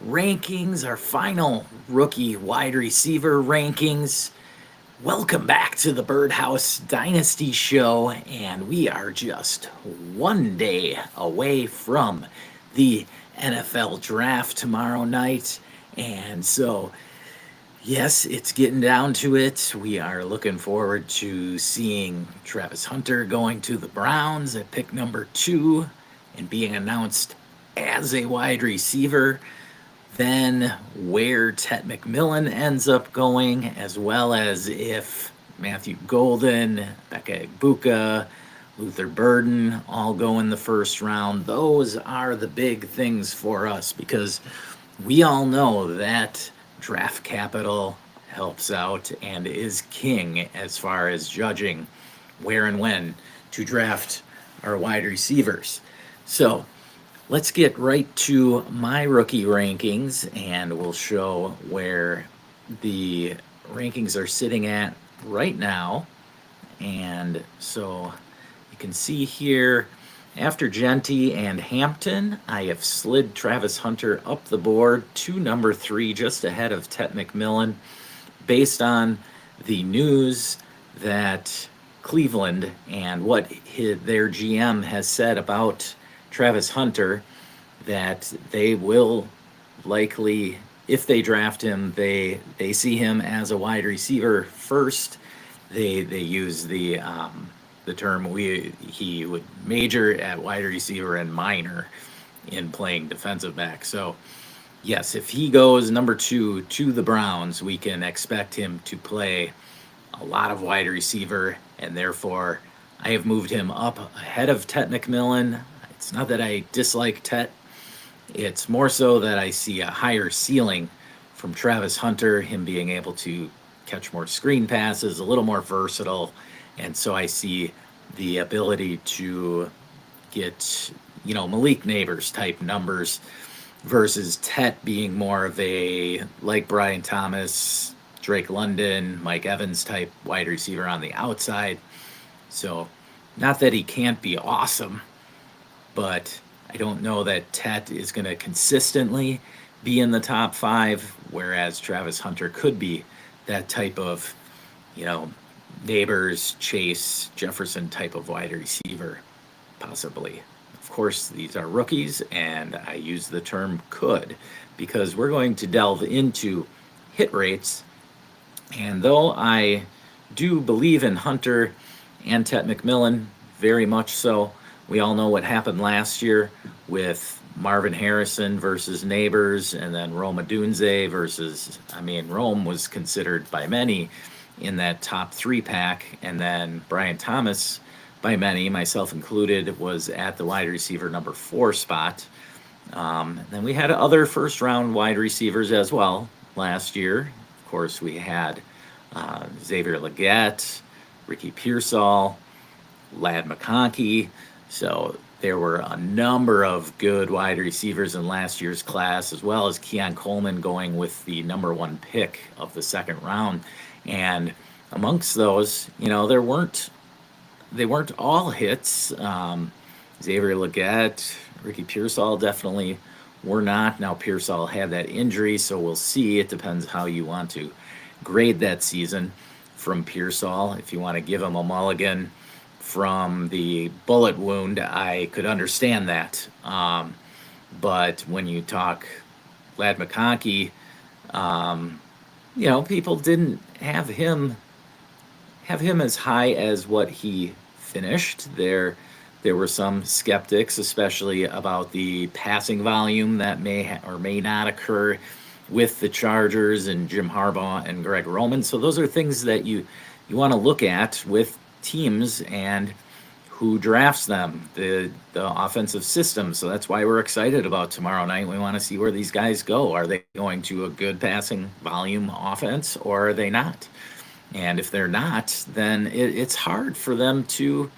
rankings, our final rookie wide receiver rankings. Welcome back to the Birdhouse Dynasty Show, and we are just one day away from the NFL draft tomorrow night. And so, yes, it's getting down to it. We are looking forward to seeing Travis Hunter going to the Browns at pick number 2 and being announced as a wide receiver. Then where Tet McMillan ends up going, as well as if Matthew Golden, Becca Egbuka, Luther Burden all go in the first round. Those are the big things for us because we all know that draft capital helps out and is king as far as judging where and when to draft our wide receivers. So let's get right to my rookie rankings and we'll show where the rankings are sitting at right now. And so you can see here, after Genty and Hampton, I have slid Travis Hunter up the board to number 3, just ahead of Tet McMillan, based on the news that Cleveland and what their GM has said about Travis Hunter, that they will likely, if they draft him, they see him as a wide receiver first. They use the term he would major at wide receiver and minor in playing defensive back. So yes, if he goes number 2 to the Browns, we can expect him to play a lot of wide receiver, and therefore I have moved him up ahead of Tet McMillan. It's not that I dislike Tet. It's more so that I see a higher ceiling from Travis Hunter, him being able to catch more screen passes, a little more versatile, and so I see the ability to get, Malik Neighbors type numbers versus Tet being more of a, like Brian Thomas, Drake London, Mike Evans type wide receiver on the outside. So not that he can't be awesome, but I don't know that Tet is going to consistently be in the top 5, whereas Travis Hunter could be that type of, Neighbors, Chase, Jefferson type of wide receiver, possibly. Of course, these are rookies, and I use the term could because we're going to delve into hit rates. And though I do believe in Hunter and Tet McMillan, very much so, we all know what happened last year with Marvin Harrison versus Neighbors, and then Rome Odunze versus, Rome was considered by many in that top 3 pack, and then Brian Thomas, by many, myself included, was at the wide receiver number 4 spot. Then we had other first round wide receivers as well last year. Of course, we had Xavier Legette, Ricky Pearsall, Ladd McConkey. So there were a number of good wide receivers in last year's class, as well as Keon Coleman going with the number 1 pick of the second round. And amongst those, they weren't all hits. Xavier Legette, Ricky Pearsall definitely were not. Now Pearsall had that injury, so we'll see. It depends how you want to grade that season from Pearsall. If you want to give him a mulligan from the bullet wound, I could understand that. But when you talk Ladd McConkey, people didn't have him as high as what he finished. There were some skeptics, especially about the passing volume that may or may not occur with the Chargers and Jim Harbaugh and Greg Roman. So those are things that you want to look at with teams and who drafts them, the offensive system. So that's why we're excited about tomorrow night. We want to see where these guys go. Are they going to a good passing volume offense, or are they not? And if they're not, then it's hard for them to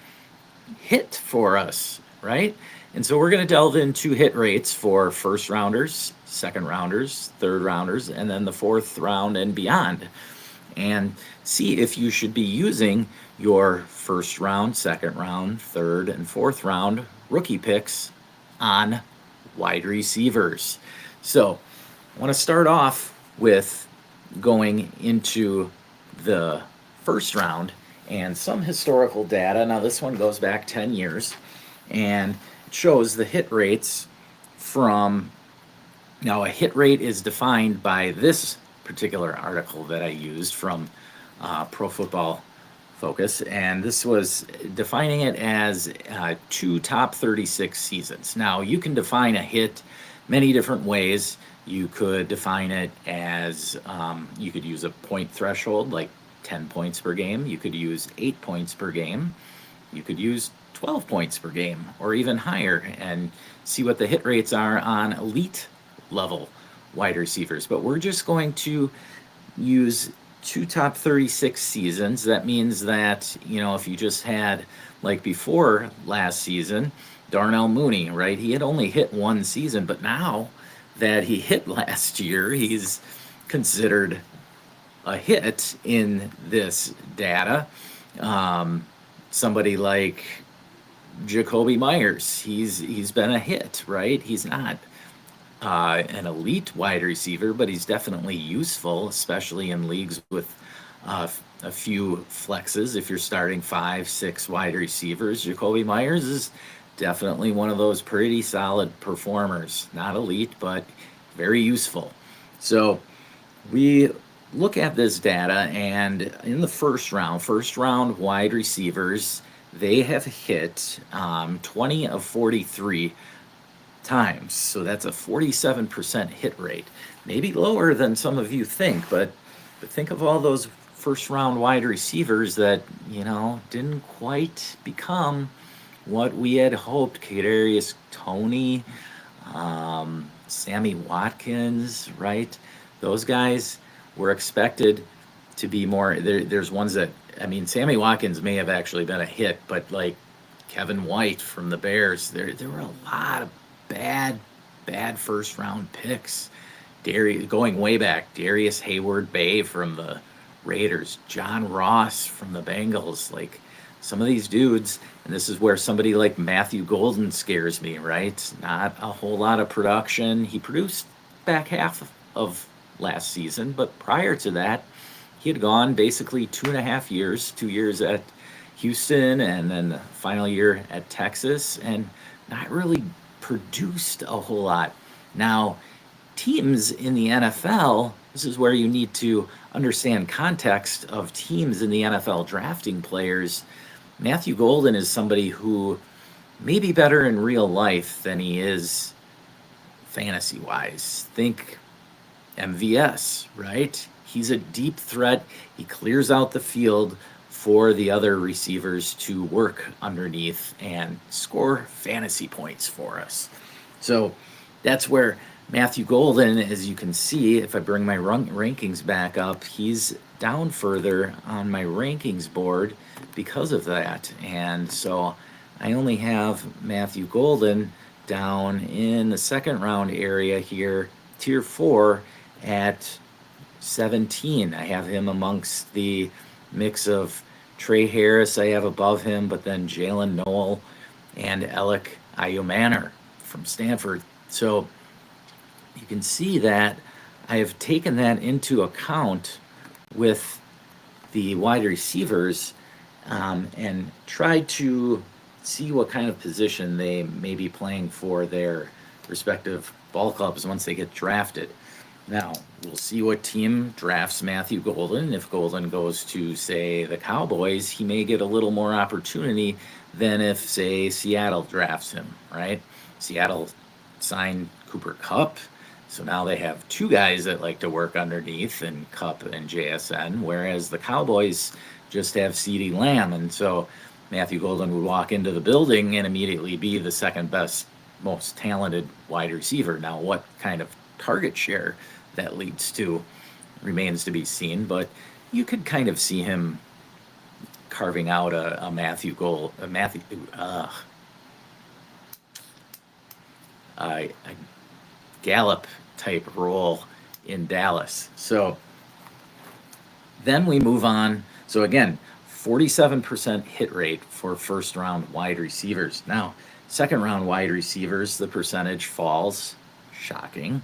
hit for us, right? And so we're going to delve into hit rates for first rounders, second rounders, third rounders, and then the fourth round and beyond, and see if you should be using your first round, second round, third, and fourth round rookie picks on wide receivers. So I want to start off with going into the first round and some historical data. Now, this one goes back 10 years and it shows the hit rates from. Now, a hit rate is defined by this particular article that I used from Pro Football Focus, and this was defining it as two top 36 seasons. Now, you can define a hit many different ways. You could define it as you could use a point threshold, like 10 points per game. You could use 8 points per game. You could use 12 points per game or even higher and see what the hit rates are on elite level wide receivers. But we're just going to use two top 36 seasons. That means that, if you just had, like before last season, Darnell Mooney, right? He had only hit one season, but now that he hit last year, he's considered a hit in this data. Somebody like Jacoby Myers, he's been a hit, right? He's not an elite wide receiver, but he's definitely useful, especially in leagues with a few flexes. If you're starting 5, 6 wide receivers, Jacoby Myers is definitely one of those pretty solid performers. Not elite, but very useful. So we look at this data, and in the first round wide receivers, they have hit 20 of 43 times. So that's a 47% hit rate. Maybe lower than some of you think, but think of all those first round wide receivers that, didn't quite become what we had hoped. Kadarius Toney, Sammy Watkins, right? Those guys were expected to be more. There's ones that, Sammy Watkins may have actually been a hit, but like Kevin White from the Bears, there were a lot of bad first round picks. Going way back, Darius Hayward-Bay from the Raiders, John Ross from the Bengals, like some of these dudes, and this is where somebody like Matthew Golden scares me, right? Not a whole lot of production. He produced back half of last season, but prior to that, he had gone basically 2.5 years, 2 years at Houston and then the final year at Texas, and not really produced a whole lot. Now, teams in the NFL, this is where you need to understand context of teams in the NFL drafting players. Matthew Golden is somebody who may be better in real life than he is fantasy-wise. Think MVS, right? He's a deep threat. He clears out the field for the other receivers to work underneath and score fantasy points for us. So that's where Matthew Golden, as you can see, if I bring my rankings back up, he's down further on my rankings board because of that. And so I only have Matthew Golden down in the second round area here, tier 4 at 17. I have him amongst the mix of Trey Harris I have above him, but then Jalen Noel and Alec Ayumanor from Stanford. So you can see that I have taken that into account with the wide receivers and tried to see what kind of position they may be playing for their respective ball clubs once they get drafted. Now, we'll see what team drafts Matthew Golden. If Golden goes to, say, the Cowboys, he may get a little more opportunity than if, say, Seattle drafts him, right? Seattle signed Cooper Kupp, so now they have two guys that like to work underneath, and Kupp and JSN, whereas the Cowboys just have CeeDee Lamb, and so Matthew Golden would walk into the building and immediately be the second best, most talented wide receiver. Now, what kind of target share that leads to remains to be seen, but you could kind of see him carving out a Gallup type role in Dallas. So then we move on. So again, 47% hit rate for first round wide receivers. Now, second round wide receivers, the percentage falls, shocking.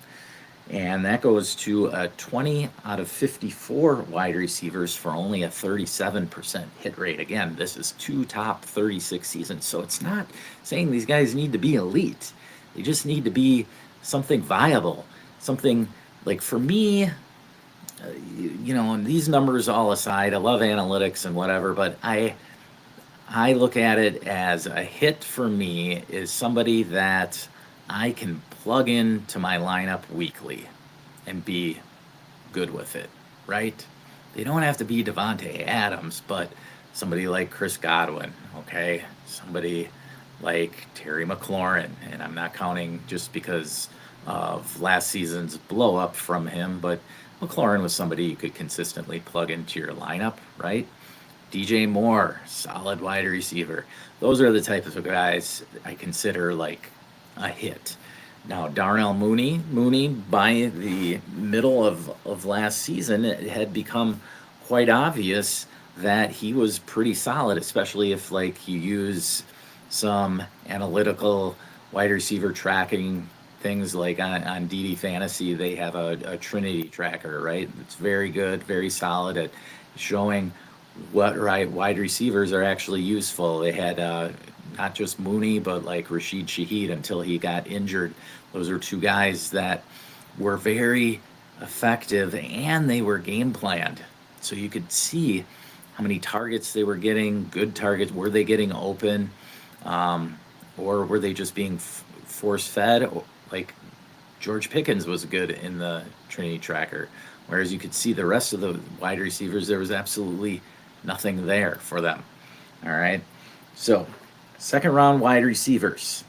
And that goes to a 20 out of 54 wide receivers for only a 37% hit rate. Again, this is two top 36 seasons. So it's not saying these guys need to be elite. They just need to be something viable. Something like, for me, and these numbers all aside, I love analytics and whatever, but I look at it as a hit for me is somebody that I can plug into my lineup weekly and be good with it, right? They don't have to be Devontae Adams, but somebody like Chris Godwin, okay? Somebody like Terry McLaurin, and I'm not counting just because of last season's blow up from him, but McLaurin was somebody you could consistently plug into your lineup, right? DJ Moore, solid wide receiver. Those are the types of guys I consider like a hit. Now, Darnell Mooney, by the middle of last season, it had become quite obvious that he was pretty solid, especially if like you use some analytical wide receiver tracking things like on DD Fantasy. They have a Trinity tracker, right? It's very good, very solid at showing what wide receivers are actually useful. They had not just Mooney, but like Rashid Shaheed until he got injured. Those are two guys that were very effective and they were game planned. So you could see how many targets they were getting, good targets. Were they getting open? Or were they just being force fed? Like George Pickens was good in the Trinity tracker. Whereas you could see the rest of the wide receivers, there was absolutely nothing there for them. All right. So, second round wide receivers,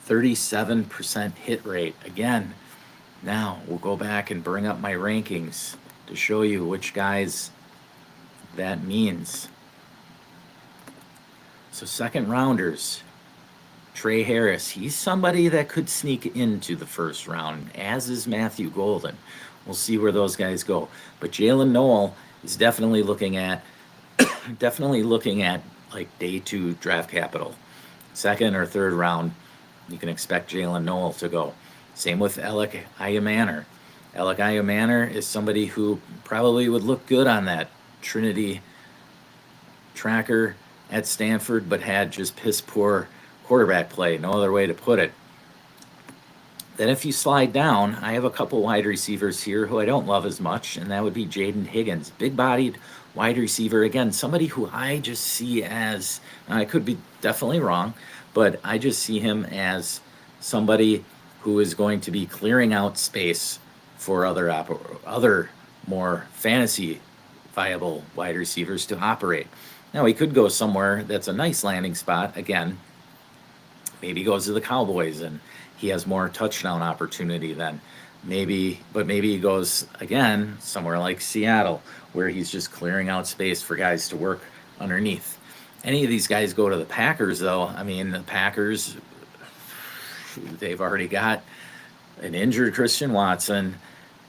37% hit rate. Again, now we'll go back and bring up my rankings to show you which guys that means. So, second rounders, Trey Harris, he's somebody that could sneak into the first round, as is Matthew Golden. We'll see where those guys go. But Jalen Noel is definitely looking at like day 2 draft capital. Second or third round, you can expect Jalen Noel to go. Same with Alec Ayumanor. Alec Ayumanor is somebody who probably would look good on that Trinity tracker at Stanford, but had just piss poor quarterback play. No other way to put it. Then if you slide down, I have a couple wide receivers here who I don't love as much, and that would be Jaden Higgins. Big-bodied wide receiver. Again, somebody who I just see as, and I could be definitely wrong, but I just see him as somebody who is going to be clearing out space for other more fantasy viable wide receivers to operate. Now, he could go somewhere that's a nice landing spot. Again, maybe he goes to the Cowboys and he has more touchdown opportunity then. Maybe he goes again somewhere like Seattle, where he's just clearing out space for guys to work underneath. Any of these guys go to the Packers, though. I mean, the Packers, they've already got an injured Christian Watson,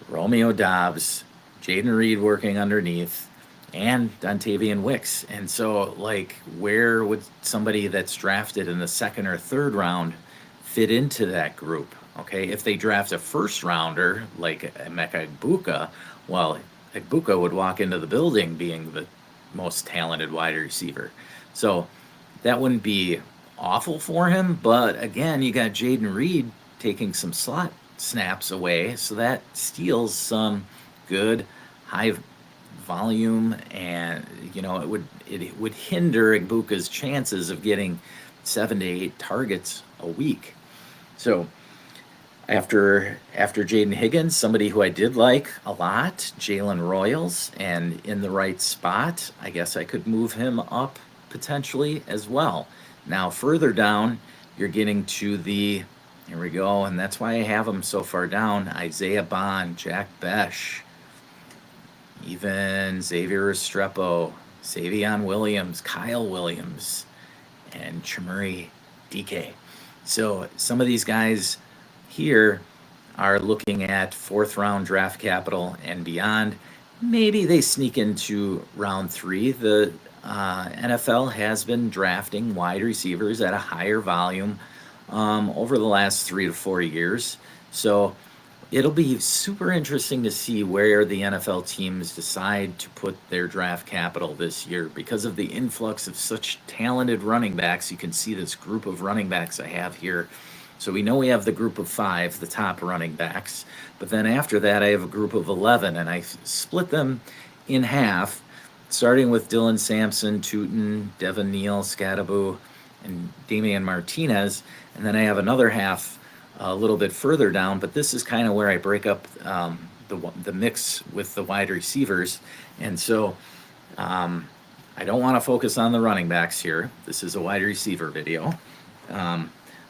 Romeo Doubs, Jaden Reed working underneath, and Dontavian Wicks. And so, like, where would somebody that's drafted in the second or third round fit into that group? Okay, if they draft a first rounder like Emeka Egbuka, well, Egbuka would walk into the building being the most talented wide receiver. So that wouldn't be awful for him, but again, you got Jaden Reed taking some slot snaps away, so that steals some good high volume, and it would hinder Egbuka's chances of getting 7 to 8 targets a week. So after Jaden Higgins, somebody who I did like a lot, Jalen Royals, and in the right spot, I guess I could move him up potentially as well. Now further down, you're getting to the, here we go, and that's why I have him so far down, Isaiah Bond, Jack Besh, even Xavier Restrepo, Savion Williams, Kyle Williams, and Chamuri DK. So some of these guys here are looking at fourth round draft capital and beyond. Maybe they sneak into round 3. The NFL has been drafting wide receivers at a higher volume over the last 3 to 4 years. So It'll be super interesting to see where the NFL teams decide to put their draft capital this year because of the influx of such talented running backs. You can see this group of running backs I have here. So we know we have the group of five, the top running backs. But then after that, I have a group of 11, and I split them in half, starting with Dylan Sampson, Tootin, Devin Neal, Scadaboo, and Damian Martinez. And then I have another half a little bit further down, but this is kind of where I break up the mix with the wide receivers. And so I don't want to focus on the running backs here. This is a wide receiver video.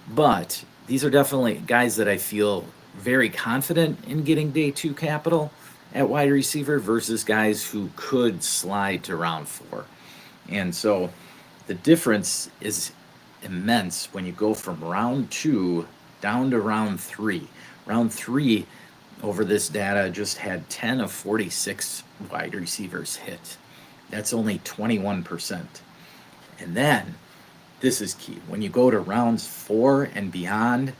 But these are definitely guys that I feel very confident in getting day two capital at wide receiver versus guys who could slide to round four. And so the difference is immense when you go from round two down to round three. Round three over this data just had 10 of 46 wide receivers hit. That's only 21%. And then, this is key, when you go to rounds 4 and beyond,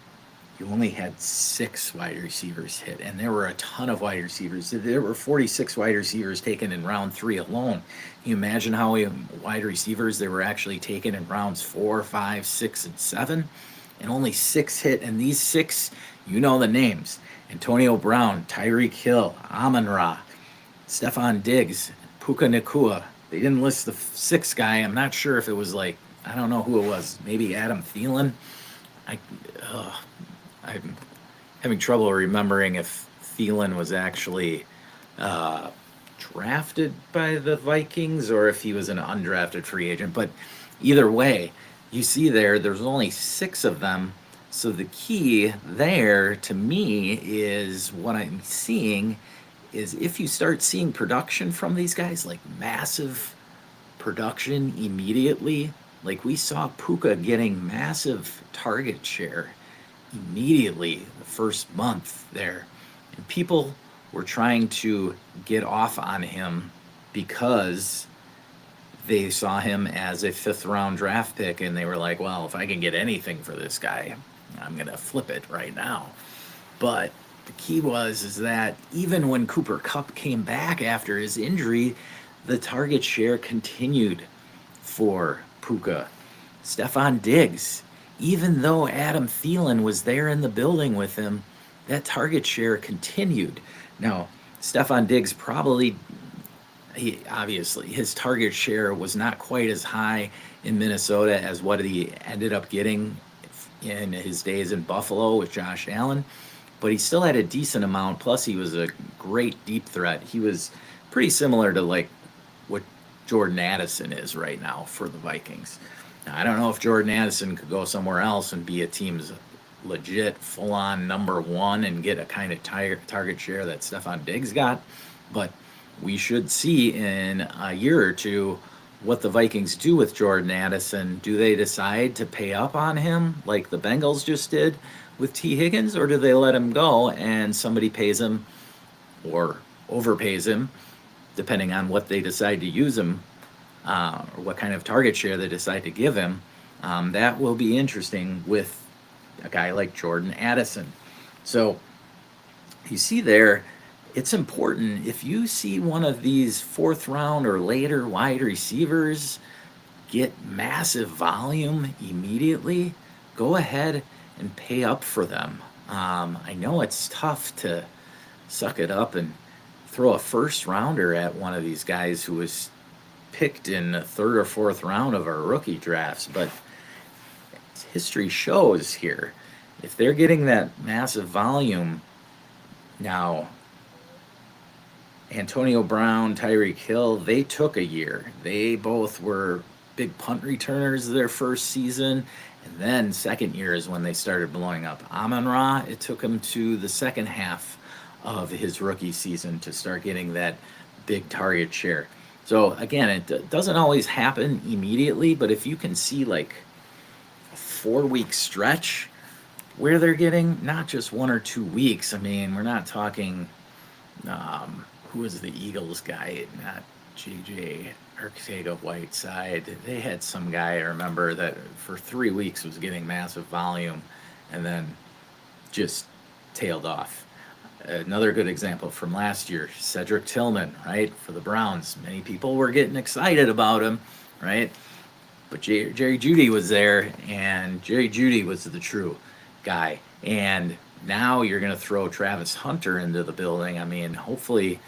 you only had 6 wide receivers hit, and there were a ton of wide receivers. There were 46 wide receivers taken in round 3 alone. Can you imagine how many wide receivers there were actually taken in rounds 4, 5, 6, and 7? And only 6 hit, and these 6, you know the names. Antonio Brown, Tyreek Hill, Amon-Ra, Stephon Diggs, Puka Nacua. They didn't list the 6th guy. I'm not sure if it was I don't know who it was. Maybe Adam Thielen. I'm having trouble remembering if Thielen was actually drafted by the Vikings or if he was an undrafted free agent. But either way, you see there's only 6 of them. So the key there to me is what I'm seeing is if you start seeing production from these guys, like massive production immediately, like we saw Puka getting massive target share immediately the first month there. And people were trying to get off on him because they saw him as a 5th round draft pick and they were like, well, if I can get anything for this guy, I'm going to flip it right now. But the key is that even when Cooper Kupp came back after his injury, the target share continued for Puka. Stephon Diggs, even though Adam Thielen was there in the building with him, that target share continued. Now, Stephon Diggs obviously, his target share was not quite as high in Minnesota as what he ended up getting in his days in Buffalo with Josh Allen, but he still had a decent amount. Plus, he was a great deep threat. He was pretty similar to what Jordan Addison is right now for the Vikings. Now, I don't know if Jordan Addison could go somewhere else and be a team's legit full-on number 1 and get a kind of target share that Stephon Diggs got, but we should see in a year or two what the Vikings do with Jordan Addison. Do they decide to pay up on him like the Bengals just did with T. Higgins, or do they let him go and somebody pays him or overpays him, depending on what they decide to use him or what kind of target share they decide to give him? That will be interesting with a guy like Jordan Addison. So you see there, it's important if you see one of these 4th round or later wide receivers get massive volume immediately, go ahead and pay up for them. I know it's tough to suck it up and throw a 1st rounder at one of these guys who was picked in the 3rd or 4th round of our rookie drafts, but history shows here, if they're getting that massive volume now, Antonio Brown, Tyreek Hill, they took a year. They both were big punt returners their first season, and then second year is when they started blowing up. Amon-Ra, it took him to the second half of his rookie season to start getting that big target share. So again, it doesn't always happen immediately, but if you can see a 4-week stretch where they're getting not just 1 or 2 weeks, I mean, we're not talking who was the Eagles guy? Not J.J. Arcega-Whiteside. They had some guy, I remember, that for 3 weeks was getting massive volume and then just tailed off. Another good example from last year, Cedric Tillman, right, for the Browns. Many people were getting excited about him, right? But Jerry Jeudy was there, and Jerry Jeudy was the true guy. And now you're going to throw Travis Hunter into the building. I mean, hopefully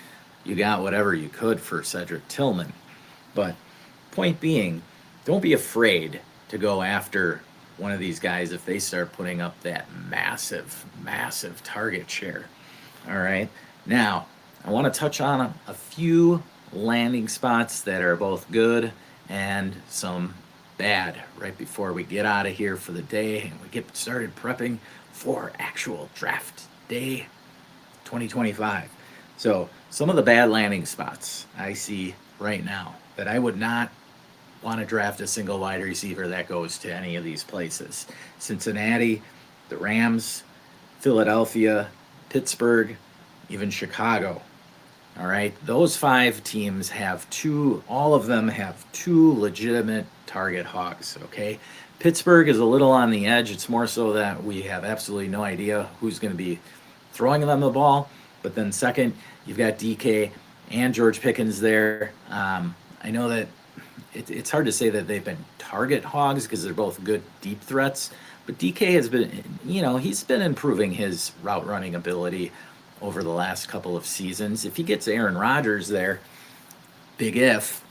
you got whatever you could for Cedric Tillman. But point being, don't be afraid to go after one of these guys if they start putting up that massive, massive target share. All right. Now, I want to touch on a few landing spots that are both good and some bad right before we get out of here for the day and we get started prepping for actual draft day 2025. So, some of the bad landing spots I see right now that I would not want to draft a single wide receiver that goes to any of these places: Cincinnati, the Rams, Philadelphia, Pittsburgh, even Chicago. All right, those 5 teams have all of them have 2 legitimate target hogs. Okay, Pittsburgh is a little on the edge. It's more so that we have absolutely no idea who's going to be throwing them the ball. But then, second, you've got DK and George Pickens there. I know that it's hard to say that they've been target hogs because they're both good deep threats. But DK has been, he's been improving his route running ability over the last couple of seasons. If he gets Aaron Rodgers there, big if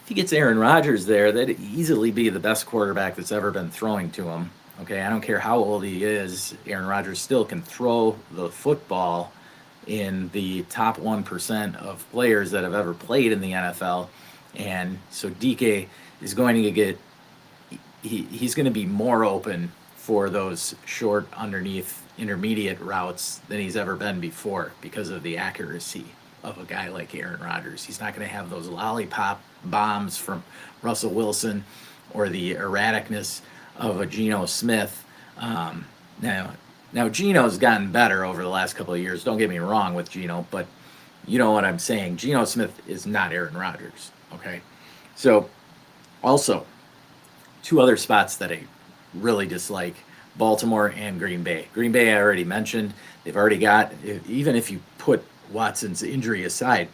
he gets Aaron Rodgers there, that'd easily be the best quarterback that's ever been throwing to him. Okay, I don't care how old he is, Aaron Rodgers still can throw the football in the top 1% of players that have ever played in the NFL. And so DK is going to get, he's going to be more open for those short underneath intermediate routes than he's ever been before because of the accuracy of a guy like Aaron Rodgers. He's not going to have those lollipop bombs from Russell Wilson or the erraticness of a Geno Smith. Now Geno's gotten better over the last couple of years. Don't get me wrong with Geno, but you know what I'm saying. Geno Smith is not Aaron Rodgers. Okay, so also 2 other spots that I really dislike: Baltimore and Green Bay. Green Bay I already mentioned. They've already got, even if you put Watson's injury aside,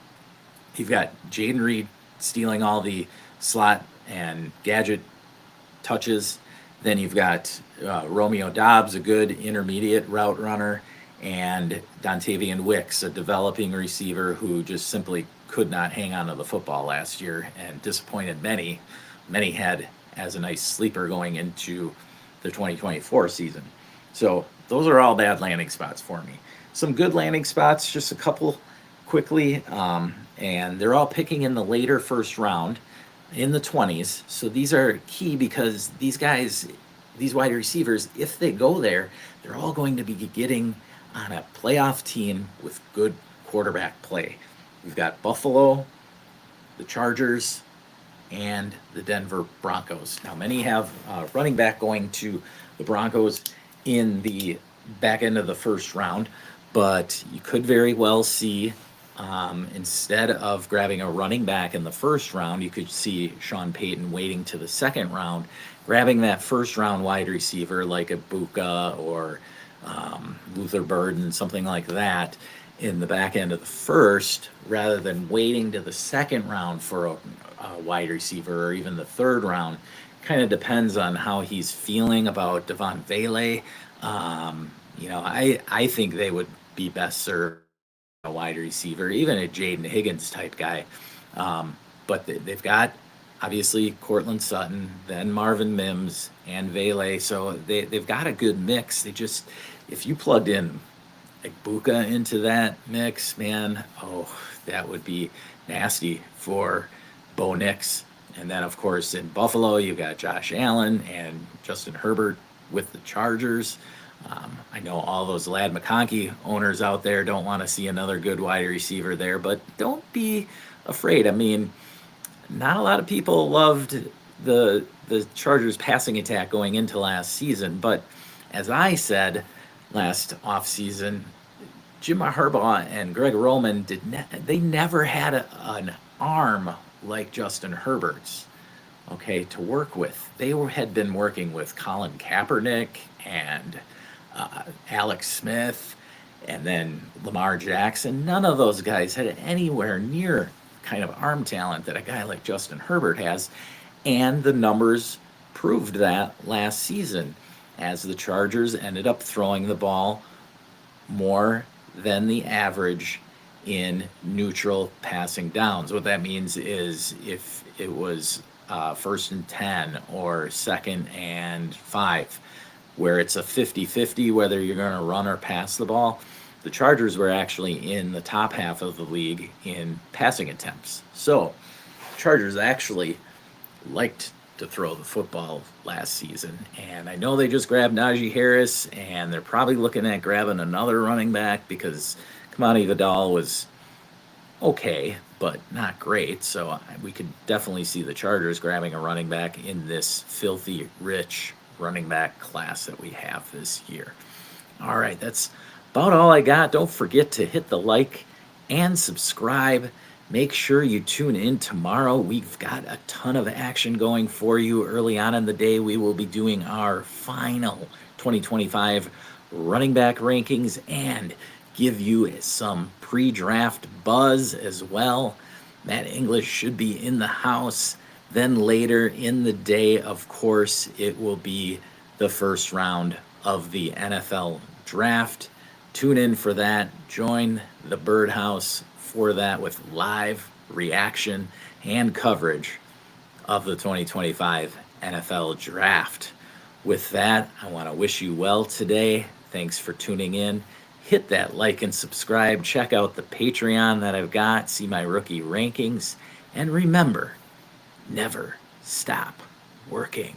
you've got Jaden Reed stealing all the slot and gadget touches. Then you've got Romeo Doubs, a good intermediate route runner, and Dontavian Wicks, a developing receiver who just simply could not hang on to the football last year and disappointed many. Many had as a nice sleeper going into the 2024 season. So those are all bad landing spots for me. Some good landing spots, just a couple quickly, and they're all picking in the later first round, in the 20s. So these are key because these guys, these wide receivers, if they go there, they're all going to be getting on a playoff team with good quarterback play. We've got Buffalo, the Chargers, and the Denver Broncos. Now, many have running back going to the Broncos in the back end of the first round, but you could very well see, instead of grabbing a running back in the first round, you could see Sean Payton waiting to the second round, grabbing that first round wide receiver like a Buka or Luther Burden, something like that, in the back end of the first, rather than waiting to the second round for a wide receiver, or even the third round. Kind of depends on how he's feeling about Devon Vele. I think they would be best served a wide receiver, even a Jaden Higgins type guy. But they've got obviously Cortland Sutton, then Marvin Mims and Vele, so they've got a good mix. If you plugged in like Buka into that mix, man, that would be nasty for Bo Nix. And then, of course, in Buffalo, you've got Josh Allen and Justin Herbert with the Chargers. I know all those Ladd McConkey owners out there don't want to see another good wide receiver there, but don't be afraid. I mean, not a lot of people loved the Chargers passing attack going into last season, but as I said last offseason, Jim Harbaugh and Greg Roman they never had an arm like Justin Herbert's, okay, to work with. They had been working with Colin Kaepernick and Alex Smith And then Lamar Jackson, none of those guys had anywhere near kind of arm talent that a guy like Justin Herbert has. And the numbers proved that last season as the Chargers ended up throwing the ball more than the average in neutral passing downs. What that means is if it was first and 10 or second and 5, where it's a 50-50 whether you're going to run or pass the ball, the Chargers were actually in the top half of the league in passing attempts. So, Chargers actually liked to throw the football last season. And I know they just grabbed Najee Harris, and they're probably looking at grabbing another running back because Kamani Vidal was okay, but not great. So we could definitely see the Chargers grabbing a running back in this filthy rich running back class that we have this year. All right, that's about all I got. Don't forget to hit the like and subscribe. Make sure you tune in tomorrow. We've got a ton of action going for you early on in the day. We will be doing our final 2025 running back rankings and give you some pre-draft buzz as well. Matt English should be in the house. Then later in the day, of course, it will be the first round of the NFL draft. Tune in for that. Join the Birdhouse for that with live reaction and coverage of the 2025 NFL draft. With that, I want to wish you well today. Thanks for tuning in. Hit that like and subscribe. Check out the Patreon that I've got. See my rookie rankings. And remember, never stop working.